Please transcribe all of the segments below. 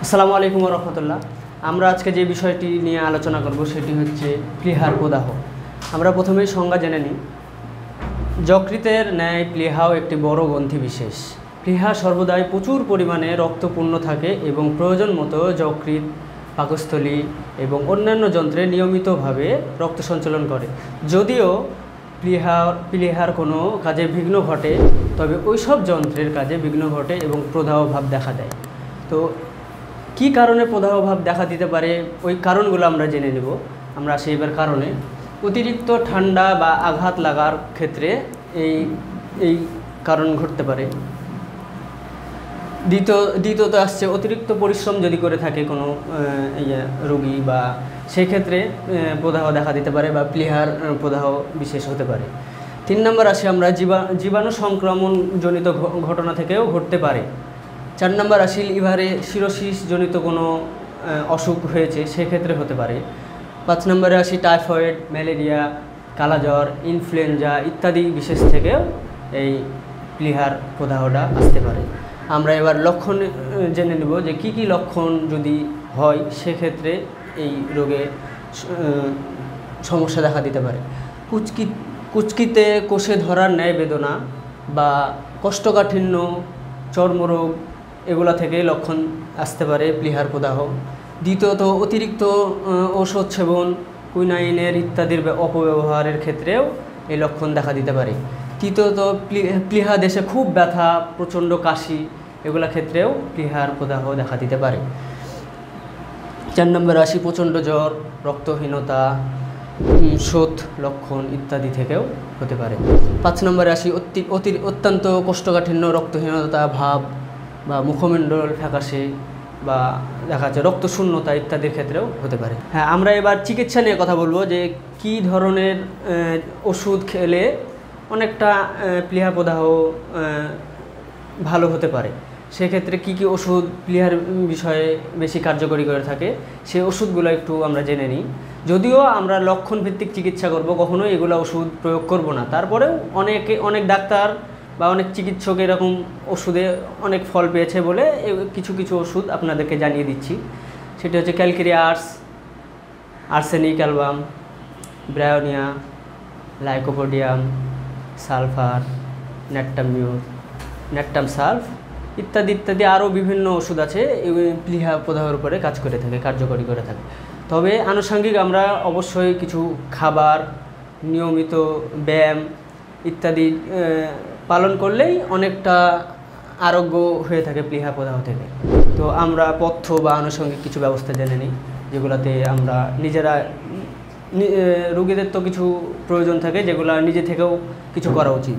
আসসালামু আলাইকুম ওয়া রাহমাতুল্লাহ। আমরা আজকে যে বিষয়টি নিয়ে আলোচনা করব সেটি হচ্ছে প্লীহার প্রদাহ। আমরা প্রথমেই সংজ্ঞা জেনে নিই। যকৃতের ন্যায় প্লীহাও একটি বড় গ্রন্থি বিশেষ। প্লীহা সর্বদাই প্রচুর পরিমাণে রক্তপূর্ণ থাকে এবং প্রয়োজন মতো যকৃৎ, পাকস্থলী এবং অন্যান্য যন্ত্রে নিয়মিতভাবে রক্ত সঞ্চালন করে। যদিও প্লীহার কোনো কাজে বিঘ্ন ঘটে, তবে ওইসব যন্ত্রের কাজে বিঘ্ন ঘটে এবং প্রদাহ ভাব দেখা দেয়। তো কি কারণে প্রদাহ ভাব দেখা দিতে পারে, ওই কারণগুলো আমরা জেনে নেব। আমরা আসি এবার কারণে। অতিরিক্ত ঠান্ডা বা আঘাত লাগার ক্ষেত্রে এই কারণ ঘটতে পারে। দ্বিতীয়ত আসছে অতিরিক্ত পরিশ্রম যদি করে থাকে কোনো রোগী, বা সেই ক্ষেত্রে প্রদাহ দেখা দিতে পারে বা প্লীহার প্রদাহ বিশেষ হতে পারে। 3 নম্বর আসি আমরা জীবাণু সংক্রমণজনিত ঘটনা থেকেও ঘটতে পারে। 4 নম্বর আসি লিভারে সিরোসিস জনিত কোনো অসুখ হয়েছে, সেক্ষেত্রে হতে পারে। 5 নম্বরে আসি টাইফয়েড, ম্যালেরিয়া, কালাজ্বর, ইনফ্লুয়েঞ্জা ইত্যাদি বিশেষ থেকেও এই প্লীহার প্রদাহটা আসতে পারে। আমরা এবার লক্ষণ জেনে নেব যে কি কি লক্ষণ যদি হয় সেক্ষেত্রে এই রোগে সমস্যা দেখা দিতে পারে। কুচকিতে কোষে ধরার ন্যায় বেদনা বা কোষ্ঠকাঠিন্য, চর্মরোগ এগুলা থেকে লক্ষণ আসতে পারে প্লীহার প্রদাহ। দ্বিতীয়ত অতিরিক্ত ঔষধ সেবন, কুইনাইনের ইত্যাদির অপব্যবহারের ক্ষেত্রেও এই লক্ষণ দেখা দিতে পারে। তৃতীয়ত প্লীহা দেশে খুব ব্যথা, প্রচণ্ড কাশি এগুলা ক্ষেত্রেও প্লীহার প্রদাহ দেখা দিতে পারে। 4 নম্বরে আসি প্রচণ্ড জ্বর, রক্তহীনতা, শোথ লক্ষণ ইত্যাদি থেকেও হতে পারে। 5 নম্বরে আসি অত্যন্ত কোষ্ঠকাঠিন্য, রক্তহীনতা ভাব বা মুখমণ্ডল ফ্যাকাশে বা দেখা যাচ্ছে রক্তশূন্যতা ইত্যাদির ক্ষেত্রেও হতে পারে। হ্যাঁ, আমরা এবার চিকিৎসা নিয়ে কথা বলবো যে কি ধরনের ওষুধ খেলে অনেকটা প্লীহা প্রদাহ ভালো হতে পারে। সেক্ষেত্রে কি কি ওষুধ প্লীহার বিষয়ে বেশি কার্যকরী করে থাকে সেই ওষুধগুলো একটু আমরা জেনে নিই। যদিও আমরা লক্ষণ ভিত্তিক চিকিৎসা করব, কখনোই এগুলো ওষুধ প্রয়োগ করব না। তারপরেও অনেক ডাক্তার বা অনেক চিকিৎসক এরকম ওষুধে অনেক ফল পেয়েছে বলে কিছু কিছু ওষুধ আপনাদেরকে জানিয়ে দিচ্ছি। সেটা হচ্ছে calcareous, arsenic album, bryonia, lycopodium, sulphur, natrum sulph ইত্যাদি ইত্যাদি আরও বিভিন্ন ওষুধ আছে প্লীহা প্রদাহের উপরে কাজ করে থাকে, কার্যকরী করে থাকে। তবে আনুষঙ্গিক আমরা অবশ্যই কিছু খাবার, নিয়মিত ব্যায়াম ইত্যাদি পালন করলেই অনেকটা আরোগ্য হয়ে থাকে প্লীহা প্রদাহ থেকে। তো আমরা পথ্য বা আনুষঙ্গিক কিছু ব্যবস্থা জেনে নিই, যেগুলোতে আমরা নিজেরা রোগীদের তো কিছু প্রয়োজন থাকে যেগুলো নিজে থেকেও কিছু করা উচিত।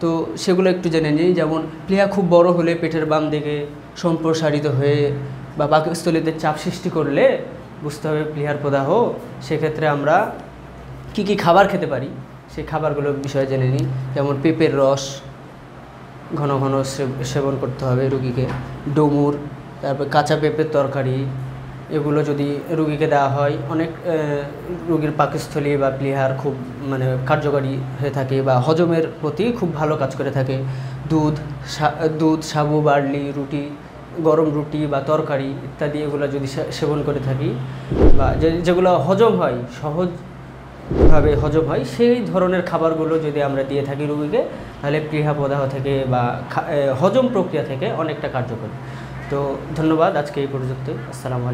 তো সেগুলো একটু জেনে নিই। যেমন প্লীহা খুব বড় হলে পেটের বাম দিকে সম্প্রসারিত হয়ে বা পাকস্থলীতে চাপ সৃষ্টি করলে বুঝতে হবে প্লীহার প্রদাহ। সেক্ষেত্রে আমরা কি কি খাবার খেতে পারি সেই খাবারগুলোর বিষয়ে জেনে নিই। যেমন পেঁপের রস ঘন ঘন সেবন করতে হবে রুগীকে। ডুমুর, তারপর কাঁচা পেঁপের তরকারি, এগুলো যদি রুগীকে দেওয়া হয় অনেক রুগীর পাকস্থলী বা প্লীহার খুব কার্যকরী হয়ে থাকে বা হজমের প্রতি খুব ভালো কাজ করে থাকে। দুধ, সাবু, বার্লি, রুটি, গরম রুটি বা তরকারি ইত্যাদি এগুলো যদি সেবন করে থাকি বা যেগুলো হজম হয়, সহজভাবে হজম হয়, সেই ধরনের খাবারগুলো যদি আমরা দিয়ে থাকি রুগীকে, তাহলে প্লীহা প্রদাহ থেকে বা হজম প্রক্রিয়া থেকে অনেকটা কার্যকরী। তো ধন্যবাদ, আজকে এই পর্যন্ত। আসসালামু আলাইকুম।